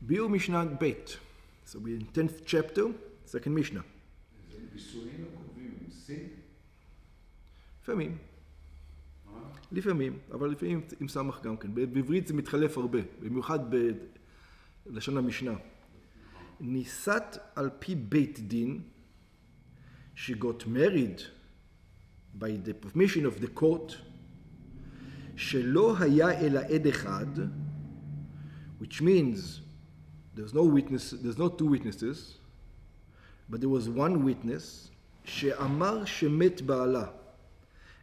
ביאור משנה ב'. So we're in 10th chapter, second Mishnah. זה בישולים לא קובעים עם סין? לפעמים. לפעמים, אבל לפעמים עם סמך גם כן. בעברית זה מתחלף הרבה, במיוחד בלשון המשנה. נישאת על פי בית דין, she got married by the permission of the court, שלא היה אלא עד אחד, which means there's no two witnesses, but there was one witness, שאמר שמת בעלה.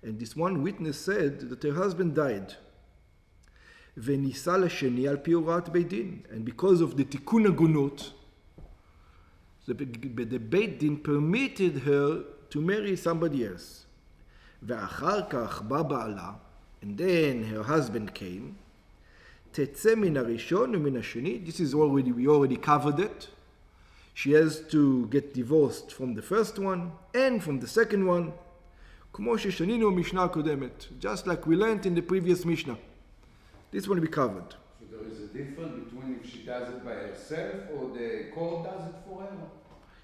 And this one witness said that her husband died. ונישא לשני על פי הוראת בית דין. And because of the תיקון הגונות, the בית דין permitted her to marry somebody else. ואחר כך בא בעלה, and then her husband came, תצא מן הראשון ומן השני. This is we already covered it. She has to get divorced from the first one and from the second one. כמו ששנינו במשנה הקודמת. Just like we learned in the previous Mishnah. This one we covered. So there is a difference between if she does it by herself or the court does it for her?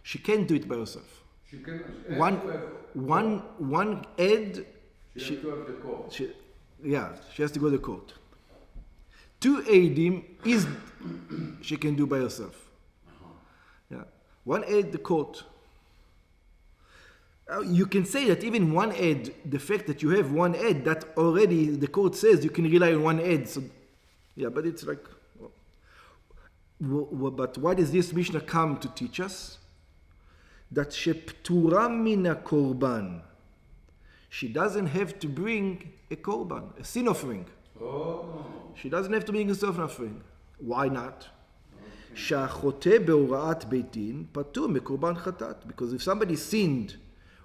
She can't do it by herself. She can. One aid. She has to have the court. She has to go to court. Two aidim is she can do by herself. Yeah, one aid the court. You can say that even one aid, the fact that you have one aid, that already the court says you can rely on one aid. So, yeah, but it's like, but why does this Mishnah come to teach us? That sheptura mina korban. She doesn't have to bring a korban, a sin offering. Oh. She doesn't have to bring a sin offering. Why not? שהחוטא בהוראת בית דין פטור מקורבן חטאת. Because if somebody sinned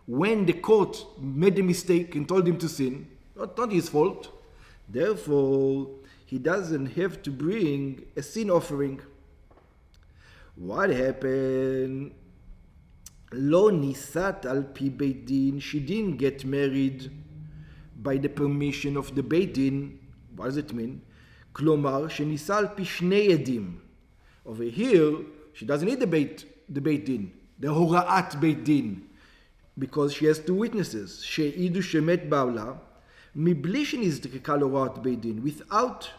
when the court made a mistake and told him to sin, not his fault, therefore he doesn't have to bring a sin offering. What happened? לא נישאת על פי בית דין. She didn't get married by the permission of the בית דין. What does it mean? כלומר שנישא על פי שני עדים. Over here, she doesn't need the beit din, the horaat beit din, because she has two witnesses. שהעידו שמת בעלה, מבלי שנזקקה להוראת בית דין, without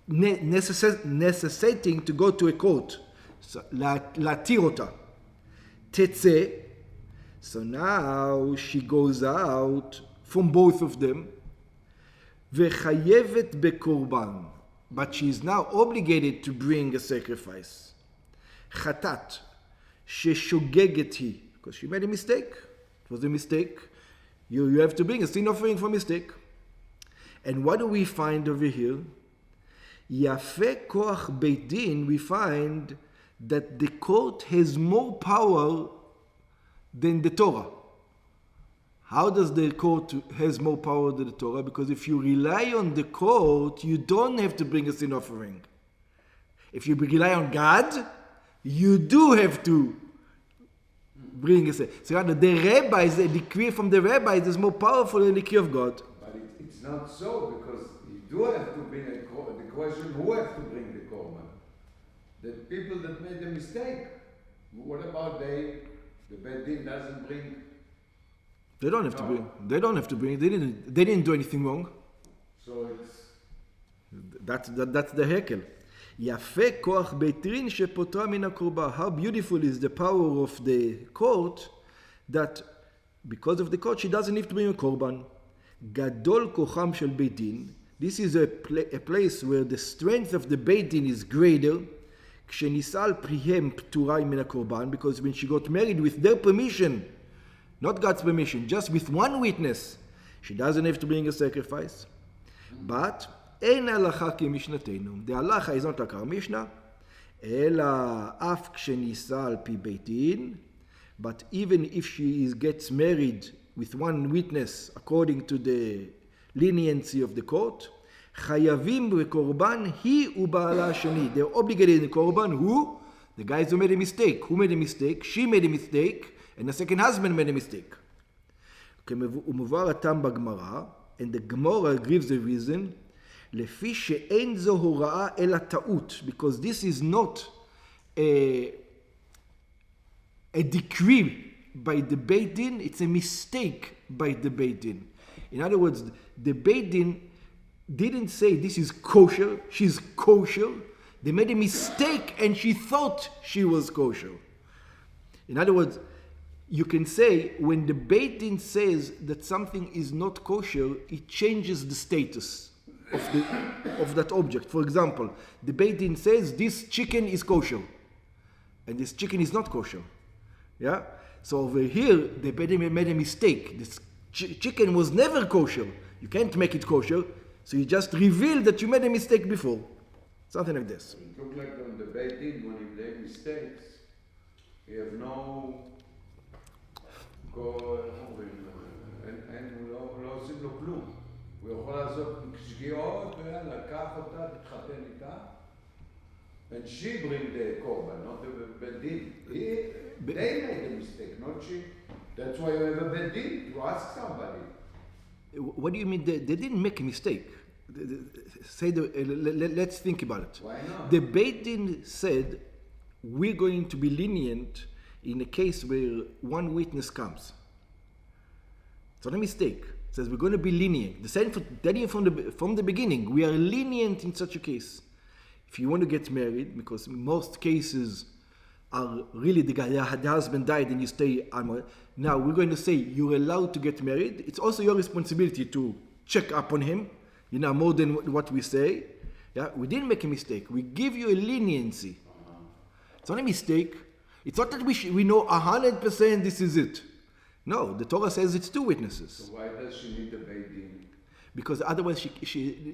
necessitating to go to a court, להתיר אותה. תצא, so now she goes out from both of them, וחייבת בקורבן. But she is now obligated to bring a sacrifice. חטאת, ששוגגת היא, because she made a mistake. It was a mistake. You have to bring a sin offering for mistake. And what do we find over here? יפה כוח בית דין, we find that the court has more power than the Torah. How does the court has more power than the Torah? Because if you rely on the court, you don't have to bring a sin offering. If you rely on God, you do have to bring a sin. So the rabbis, the decree from the rabbis is more powerful than the decree of God. But it's not so, because you do have to bring the question, who has to bring the korban? The people that made the mistake. What about the Beit Din doesn't bring? They don't have to bring. They don't have to bring. They didn't do anything wrong. So it's that's the hekel. יפה כוח בית דין שפוטרה מן הקורבן. How beautiful is the power of the court that because of the court she doesn't have to bring a korban. גדול כוחם של בית דין. This is a place where the strength of the בית דין is greater. כשנישא על פריהם פטורה מן הקורבן, because when she got married with their permission, not God's permission, just with one witness, she doesn't have to bring a sacrifice. But אין הלכה כמשנתנו. The halacha is not like our Mishnah, אלא אף כשנישא על פי בית דין, but even if she gets married with one witness according to the leniency of the court, חייבים בקורבן היא ובעלה השני. They're obligated in the korban who? The guys who made a mistake. Who made a mistake? She made a mistake. And the second husband made a mistake. ומובא הטעם בגמרא, and the Gemara gives the reason, לפי שאין זו הוראה אלא טעות, because this is not a decree by the Beit Din, it's a mistake by the Beit Din. In other words, the Beit Din didn't say this is kosher, she's kosher. They made a mistake and she thought she was kosher. In other words, you can say when the Beit Din says that something is not kosher, it changes the status of that object. For example, the Beit Din says this chicken is kosher and this chicken is not kosher. Yeah? So over here, the Beit Din made a mistake. This chicken was never kosher. You can't make it kosher, so you just reveal that you made a mistake before. Something like this. It looked like on the Beit Din, when he made mistakes, he have no... אין, לא עושים לו כלום. הוא יכול לעשות שגיאות, לקח אותה, תתחתן איתה. And she bring the korban, not the Beit Din. They made a mistake, not she. That's why you have a Beit Din, to ask somebody. What do you mean? They didn't make a mistake. Let's think about it. Why not? The Beit Din said, we're going to be lenient in a case where one witness comes. It's not a mistake. It says we're going to be lenient. The same from the beginning. We are lenient in such a case. If you want to get married, because most cases are really the husband died and you stay unmarried. Now we're going to say you're allowed to get married. It's also your responsibility to check up on him, more than what we say. Yeah, we didn't make a mistake. We give you a leniency. It's not a mistake. It's not that we know 100% this is it. No, the Torah says it's two witnesses. So why does she need the Beit Din? Because otherwise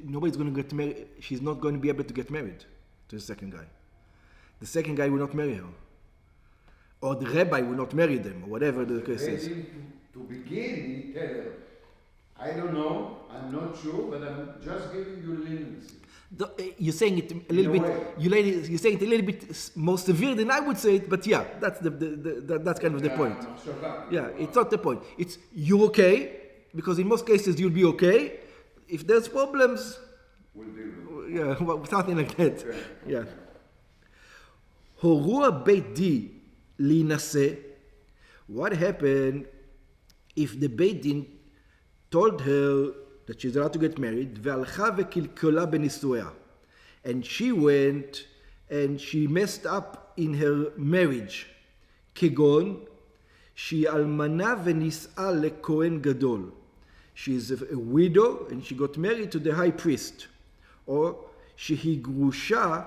nobody's going to get married. She's not going to be able to get married to the second guy. The second guy will not marry her. Or the rabbi will not marry them, or whatever the case is. To begin, he tell her, I don't know, I'm not sure, but I'm just giving you leniency. You're saying it a little bit. You're saying it a little bit more severe than I would say it, but yeah, that's that's kind of the point. Yeah, it's not the point. It's you're okay because in most cases you'll be okay. If there's problems, We'll deal with yeah, something like that. Yeah. Yeah. Horua Beit Din linase. What happened if the Beit Din told her that she's allowed to get married, והלכה וקלקלה בנישואיה, and she went and she messed up in her marriage, כגון, שהיא אלמנה ונישאה לכהן גדול. She's a widow and she got married to the high priest, or שהיא גרושה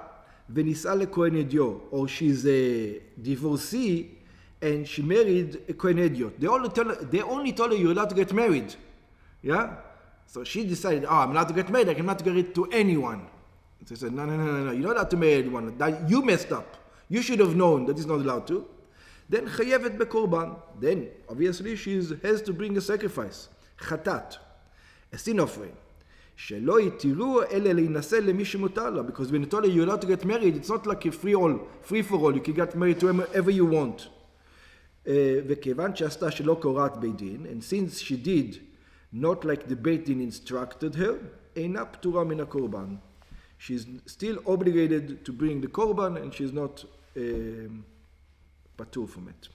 ונישאה לכהן הדיוט, or she's a divorcee and she married a Kohen Idiot. They only told her you're allowed to get married. Yeah? So she decided, I'm allowed to get married, I cannot get it to anyone. They said, no, you're not allowed to marry anyone. You messed up. You should have known that it's not allowed to. Then chayevet bekorban. Then, obviously, she has to bring a sacrifice. Chatat. A sin offering. שלא יתירו אלא להינשא למי שמותר לה. Because when you told her you're allowed to get married, it's not like a free for all. You can get married to whoever you want. וכיוון שעשתה שלא קוראת בית דין, and since she did not like the Beit Din instructed her, אינה פטורה מן הקורבן. She's still obligated to bring the korban and she's not פטור from it.